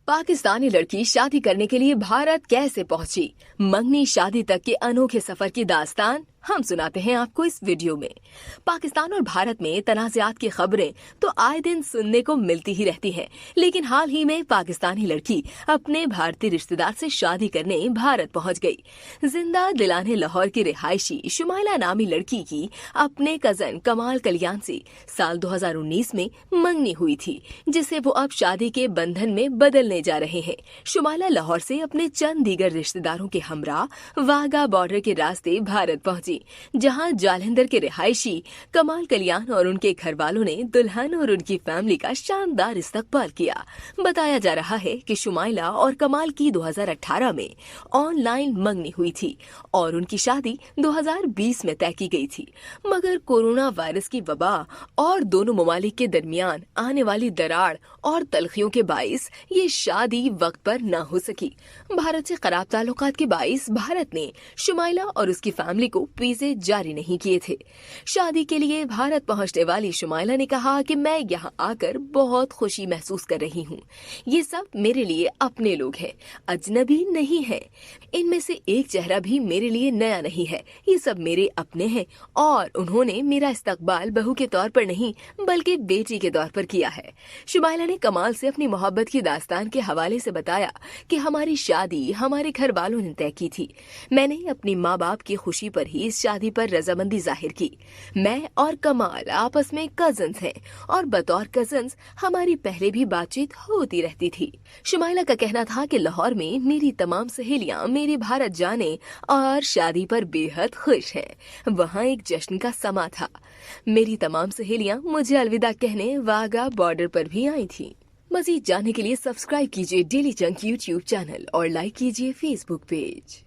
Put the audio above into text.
पाकिस्तानी लड़की शादी करने के लिए भारत कैसे पहुंची, मंगनी शादी तक के अनोखे सफर की दास्तान हम सुनाते हैं आपको इस वीडियो में। पाकिस्तान और भारत में तनाज़ात की खबरें तो आए दिन सुनने को मिलती ही रहती हैं, लेकिन हाल ही में पाकिस्तानी लड़की अपने भारतीय रिश्तेदार से शादी करने भारत पहुंच गई। जिंदा दिलाने लाहौर की रिहायशी शुमाइला नामी लड़की की अपने कजन कमाल कल्याण से साल 2019 में मंगनी हुई थी, जिसे वो अब शादी के बंधन में बदलने जा रहे हैं। शुमाइला लाहौर से अपने चंद दीगर रिश्तेदारों के हमरा वाघा बॉर्डर के रास्ते भारत पहुंची, जहां जालंधर के रिहायशी कमाल कल्याण और उनके घर वालों ने दुल्हन और उनकी फैमिली का शानदार इस्तकबाल किया। बताया जा रहा है कि शुमाइला और कमाल की 2018 में ऑनलाइन मंगनी हुई थी और उनकी शादी 2020 में तय की गई थी, मगर कोरोना वायरस की वबा और दोनों ममालिक के दरमियान आने वाली दरार और तलखियों के बाइस ये शादी वक्त पर न हो सकी। भारत से खराब ताल्लुकात के बाइस भारत ने शुमाइला और उसकी फैमिली को वीजे जारी नहीं किए थे। शादी के लिए भारत पहुंचने वाली शुमाइला ने कहा कि मैं यहाँ आकर बहुत खुशी महसूस कर रही हूँ। ये सब मेरे लिए अपने लोग हैं, अजनबी नहीं है। इनमें से एक चेहरा भी मेरे लिए नया नहीं है। ये सब मेरे अपने हैं और उन्होंने मेरा इस्तकबाल बहू के तौर पर नहीं बल्कि बेटी के तौर पर किया है। शुमाइला ने कमाल से अपनी मोहब्बत की दास्तान के हवाले से बताया कि हमारी शादी हमारे घर वालों ने तय की थी। मैंने अपनी माँ बाप की खुशी पर ही इस शादी पर रजामंदी जाहिर की। मैं और कमाल आपस में कजन्स हैं और बतौर कजन्स हमारी पहले भी बातचीत होती रहती थी। शुमाइला का कहना था कि लाहौर में मेरी तमाम सहेलियां मेरे भारत जाने और शादी पर बेहद खुश हैं। वहाँ एक जश्न का समा था। मेरी तमाम सहेलियां मुझे अलविदा कहने वाघा बॉर्डर पर भी आई थीं। मजीद जानने के लिए सब्सक्राइब कीजिए डेली जंक यूट्यूब चैनल और लाइक कीजिए फेसबुक पेज।